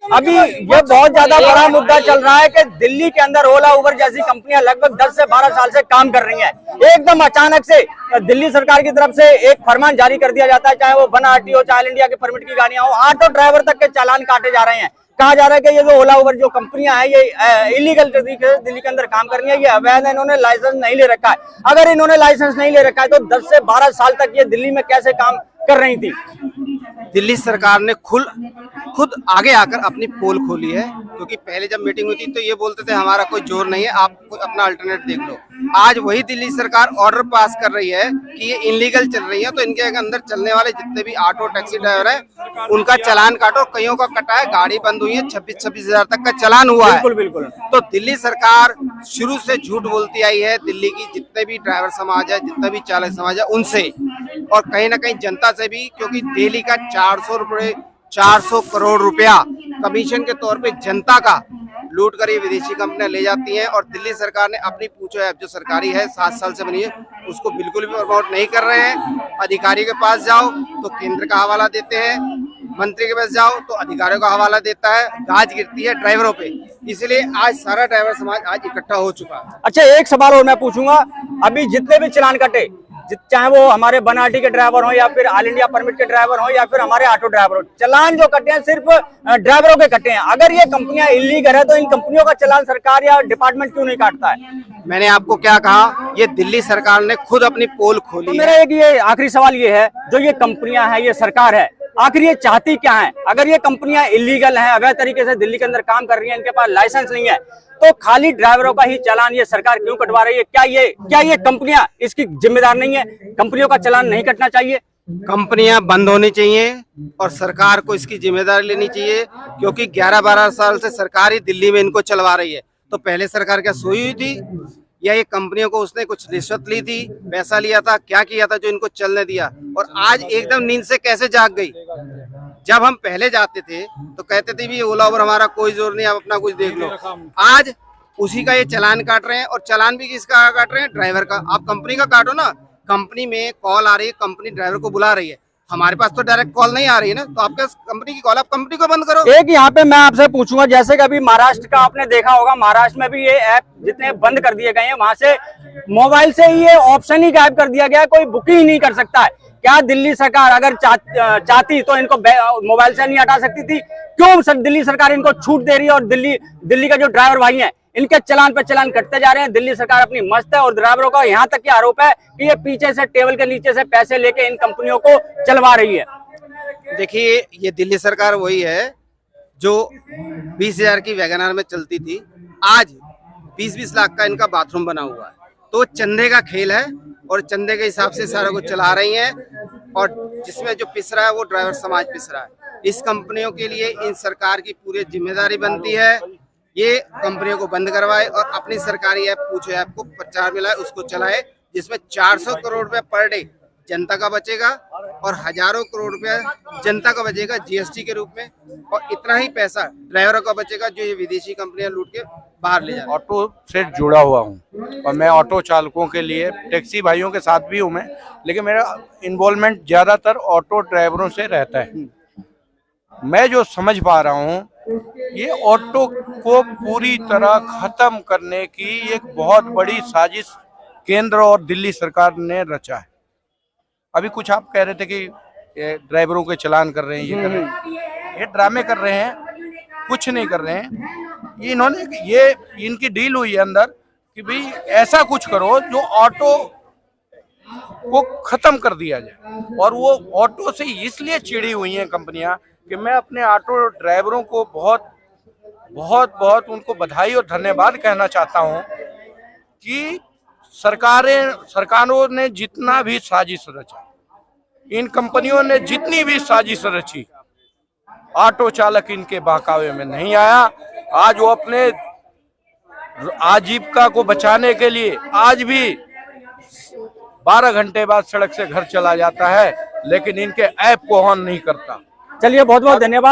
अभी ये बहुत ज्यादा बड़ा मुद्दा चल रहा है कि दिल्ली के अंदर ओला उबर जैसी कंपनियां लगभग 10 से 12 साल से काम कर रही हैं। एकदम अचानक से दिल्ली सरकार की तरफ से एक फरमान जारी कर दिया जाता है, चाहे वो वन आरटी हो, चाहे इंडिया के परमिट की गाड़ियां हो, ऑटो ड्राइवर तक के चालान काटे जा रहे हैं। कहा जा रहा है कि ये जो ओला उबर जो कंपनियां हैं ये इलीगल तरीके से दिल्ली के अंदर काम कर रही है, ये अवैध है, इन्होंने लाइसेंस नहीं ले रखा है। अगर इन्होंने लाइसेंस नहीं ले रखा है तो 10 से 12 साल तक ये दिल्ली में कैसे काम कर रही थी? दिल्ली सरकार ने खुद आगे आकर अपनी पोल खोली है, क्योंकि पहले जब मीटिंग हुई थी तो ये बोलते थे हमारा कोई जोर नहीं है, आप अपना अल्टरनेट देख लो। आज वही दिल्ली सरकार ऑर्डर पास कर रही है कि ये इनलीगल चल रही है, तो इनके अंदर चलने वाले जितने भी ऑटो टैक्सी ड्राइवर हैं उनका चालान काटो। कईयों का कटा है, गाड़ी बंद हुई है, 26-26 हजार तक का चालान हुआ है। बिल्कुल बिल्कुल। तो दिल्ली सरकार शुरू से झूठ बोलती आई है, दिल्ली की जितने भी ड्राइवर समाज है, जितना भी चालक समाज है उनसे, और कहीं ना कहीं जनता से भी, क्योंकि डेली का 400 करोड़ रुपया कमीशन के तौर पे जनता का लूट कर ये विदेशी कंपनियां ले जाती हैं। और दिल्ली सरकार ने अपनी पूछो ऐप जो सरकारी है 7 साल से बनी है उसको बिल्कुल भी प्रमोट नहीं कर रहे हैं। अधिकारी के पास जाओ तो केंद्र का हवाला देते हैं, मंत्री के पास जाओ तो अधिकारियों का हवाला देता है, गाज गिरती है ड्राइवरों पे। इसलिए आज सारा ड्राइवर समाज आज इकट्ठा हो चुका है। अच्छा, एक सवाल और मैं पूछूंगा, अभी जितने भी चालान कटे, चाहे वो हमारे वन आरटी के ड्राइवर हो या फिर ऑल इंडिया परमिट के ड्राइवर हो या फिर हमारे ऑटो ड्राइवर हो, चालान जो कटे हैं सिर्फ ड्राइवरों के कटे हैं। अगर ये कंपनियां इलीगल है तो इन कंपनियों का चालान सरकार या डिपार्टमेंट क्यों नहीं काटता है? मैंने आपको क्या कहा, ये दिल्ली सरकार ने खुद अपनी पोल खोली तो मेरा एक ये आखिरी सवाल ये है, जो ये कंपनियां हैं, ये सरकार है, आखिर ये चाहती क्या है? अगर ये कंपनियां इलीगल हैं, अवैध तरीके से दिल्ली के अंदर काम कर रही हैं, इनके पास लाइसेंस नहीं है, तो खाली ड्राइवरों का ही चालान ये सरकार क्यों कटवा रही है? क्या ये कंपनियां इसकी जिम्मेदार नहीं है? कंपनियों का चालान नहीं कटना चाहिए? कंपनियां बंद होनी चाहिए और सरकार को इसकी जिम्मेदारी लेनी चाहिए, क्योंकि 11-12 साल से सरकार ही दिल्ली में इनको चलवा रही है। तो पहले सरकार क्या सोई हुई थी, या ये कंपनियों को उसने कुछ रिश्वत ली थी, पैसा लिया था, क्या किया था जो इनको चलने दिया? और आज एकदम नींद से कैसे जाग गई? जब हम पहले जाते थे तो कहते थे भी ओला उबर हमारा कोई जोर नहीं, आप अपना कुछ देख लो। आज उसी का ये चालान काट रहे हैं, और चालान भी किसका काट रहे हैं? ड्राइवर का। आप कंपनी का काटो ना, कंपनी में कॉल आ रही है, कंपनी ड्राइवर को बुला रही है, हमारे पास तो डायरेक्ट कॉल नहीं आ रही है ना, तो आपके कंपनी की कॉल, आप कंपनी को बंद करो। एक यहाँ पे मैं आपसे पूछूंगा, जैसे कि अभी महाराष्ट्र का आपने देखा होगा, महाराष्ट्र में भी ये ऐप जितने बंद कर दिए गए हैं, वहां से मोबाइल से ये ऑप्शन ही गायब कर दिया गया है, कोई बुकिंग ही नहीं कर सकता है। क्या दिल्ली सरकार अगर चाहती तो इनको मोबाइल से नहीं हटा सकती थी? क्यों दिल्ली सरकार इनको छूट दे रही है? और दिल्ली का जो ड्राइवर भाई हैं, इनके चालान पे चालान कटते जा रहे हैं। दिल्ली सरकार अपनी मस्त है, और ड्राइवरों का यहाँ तक ये आरोप है कि ये पीछे से टेबल के नीचे से पैसे लेके इन कंपनियों को चलवा रही है। देखिए, ये दिल्ली सरकार वही है जो 20,000 की वैगनआर में चलती थी, आज 20-20 लाख का इनका बाथरूम बना हुआ है। तो चंदे का खेल है, और चंदे के हिसाब से सारा कुछ चला रही हैं, और जिसमें जो पिस रहा है वो ड्राइवर समाज पिस रहा है। इस कंपनियों के लिए इन सरकार की पूरी जिम्मेदारी बनती है, ये कंपनियों को बंद करवाए और अपनी सरकारी ऐप पूछो ऐप को प्रचार मिलाए, उसको चलाए, जिसमें 400 करोड़ रुपया पर डे जनता का बचेगा और हजारों करोड़ रुपया जनता का बचेगा जीएसटी के रूप में, और इतना ही पैसा ड्राइवरों का बचेगा जो ये विदेशी कंपनियां लूट के बाहर ले जाती हैं। ऑटो से जुड़ा हुआ हूँ और मैं ऑटो चालकों के लिए, टैक्सी भाइयों के साथ भी हूँ मैं, लेकिन मेरा इन्वॉल्वमेंट ज्यादातर ऑटो ड्राइवरों से रहता है। मैं जो समझ पा रहा हूँ, ये ऑटो को पूरी तरह खत्म करने की एक बहुत बड़ी साजिश केंद्र और दिल्ली सरकार ने रचा है। अभी कुछ आप कह रहे थे कि ड्राइवरों के चालान कर रहे हैं, ये कर रहे हैं, ये ड्रामे कर रहे हैं, कुछ नहीं कर रहे हैं। ये इनकी डील हुई है अंदर कि भाई ऐसा कुछ करो जो ऑटो को खत्म कर दिया जाए। और वो ऑटो से इसलिए चिड़ी हुई हैं कंपनियां कि मैं अपने ऑटो ड्राइवरों को बहुत उनको बधाई और धन्यवाद कहना चाहता हूं कि सरकारों ने जितना भी साजिश रचा, इन कंपनियों ने जितनी भी साजिश रची, ऑटो चालक इनके बहकावे में नहीं आया। आज वो अपने आजीविका को बचाने के लिए आज भी 12 घंटे बाद सड़क से घर चला जाता है, लेकिन इनके ऐप को ऑन नहीं करता। चलिए, बहुत बहुत धन्यवाद।